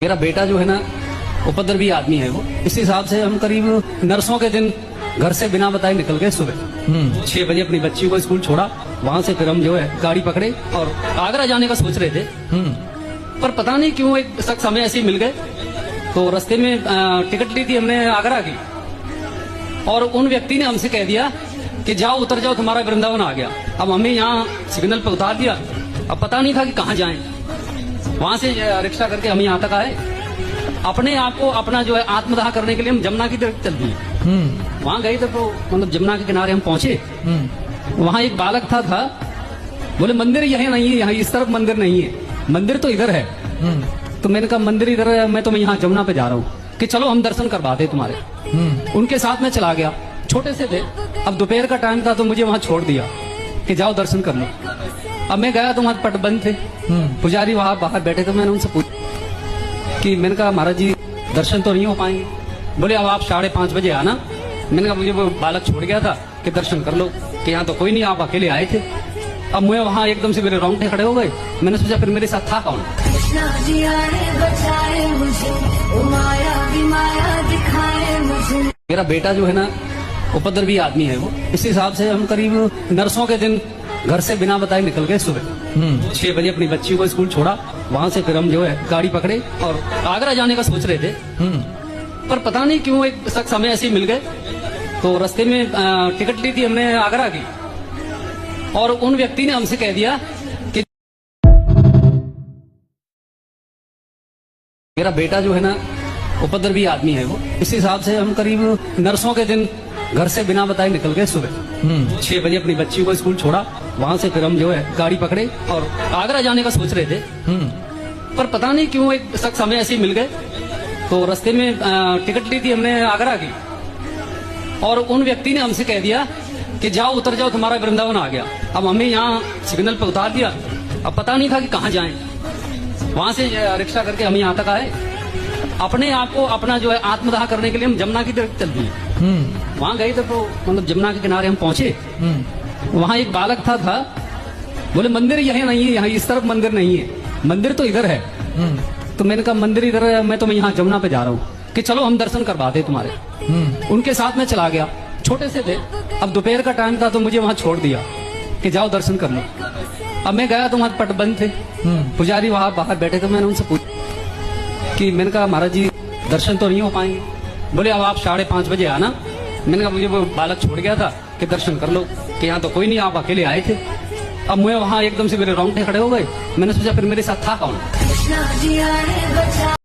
मेरा बेटा जो है ना उपद्रवी आदमी है वो। इस हिसाब से हम करीब नरसों के दिन घर से बिना बताए निकल गए सुबह 6 बजे अपनी बच्ची को स्कूल छोड़ा। वहां से फिर हम जो है गाड़ी पकड़े और आगरा जाने का सोच रहे थे। पर पता नहीं क्यों एक शख्स हमें ऐसे ही मिल गए। तो रास्ते में टिकट ली थी हमने आगरा की, और उन व्यक्ति ने हमसे कह दिया कि जाओ उतर जाओ, तुम्हारा वृंदावन आ गया। अब हमें यहाँ सिग्नल पे उतार दिया। अब पता नहीं था कि कहाँ जाएं। वहां से रिक्शा करके हम यहाँ तक आए। अपने आप को अपना जो है आत्मदाह करने के लिए हम जमुना की तरफ चल दिए। वहां गए थे तो मतलब जमुना के किनारे हम पहुंचे। वहां एक बालक था बोले मंदिर यही नहीं है, यहाँ इस तरफ मंदिर नहीं है, मंदिर तो इधर है। तो मैंने कहा मंदिर इधर है, मैं तो यहाँ जमुना पे जा रहा हूँ कि चलो हम दर्शन करवाते तुम्हारे। उनके साथ में चला गया। छोटे से थे। अब दोपहर का टाइम था तो मुझे वहां छोड़ दिया कि जाओ दर्शन कर लो। अब मैं गया तो वहां पट बंद थे। पुजारी वहां बाहर बैठे थे। मैंने उनसे पूछा कि मैंने कहा महाराज जी दर्शन तो नहीं हो पाएंगे। बोले अब आप 5:30 बजे आना। मैंने कहा मुझे वो बालक छोड़ गया था कि दर्शन कर लो, कि यहाँ तो कोई नहीं, आप अकेले आए थे। अब मैं वहां एकदम से मेरे रोंगटे खड़े हो गए। मैंने सोचा फिर मेरे साथ था कौन। मेरा बेटा जो है ना उपद्रवी आदमी है वो। इस हिसाब से हम करीब नरसों के दिन घर से बिना बताए निकल गए सुबह 6 बजे अपनी बच्ची को स्कूल छोड़ा। वहां से फिर हम जो है गाड़ी पकड़े और आगरा जाने का सोच रहे थे। पर पता नहीं क्यों एक शख्स हमें ऐसे ही मिल गए। तो रास्ते में टिकट ली थी हमने आगरा की, और उन व्यक्ति ने हमसे कह दिया कि मेरा बेटा जो है ना उपद्रवी आदमी है वो। इस हिसाब से हम करीब नरसों के दिन घर से बिना बताए निकल गए सुबह 6 बजे अपनी बच्ची को स्कूल छोड़ा। वहां से फिर हम जो है गाड़ी पकड़े और आगरा जाने का सोच रहे थे। पर पता नहीं क्यों एक शख्स हमें ऐसे ही मिल गए। तो रास्ते में टिकट ली थी हमने आगरा की, और उन व्यक्ति ने हमसे कह दिया कि जाओ उतर जाओ, तुम्हारा वृंदावन आ गया। अब हमें यहाँ सिग्नल पे उतार दिया। अब पता नहीं था कि कहाँ जाएं। वहां से रिक्शा करके हम यहाँ तक आए। अपने आप को अपना जो है आत्मदाह करने के लिए हम जमुना की तरफ चल दिए। वहां गए थे तो मतलब जमुना के किनारे हम पहुंचे। वहां एक बालक था बोले मंदिर यही नहीं है, यहाँ इस तरफ मंदिर नहीं है, मंदिर तो इधर है। तो मैंने कहा मंदिर इधर है, मैं तो यहाँ जमुना पे जा रहा हूँ कि चलो हम दर्शन करवाते तुम्हारे। उनके साथ में चला गया। छोटे से थे। अब दोपहर का टाइम था तो मुझे वहां छोड़ दिया कि जाओ दर्शन कर लो। अब मैं गया तो वहां पट बंद थे। पुजारी वहां बाहर बैठे थे। मैंने उनसे पूछा कि मैंने कहा महाराज जी दर्शन तो नहीं हो पाएंगे। बोले अब आप 5:30 बजे आना। मैंने कहा मुझे वो बालक छोड़ गया था कि दर्शन कर लो, कि यहाँ तो कोई नहीं, आप अकेले आए थे। अब मैं वहां एकदम से मेरे रोंगटे खड़े हो गए। मैंने सोचा फिर मेरे साथ था कौन।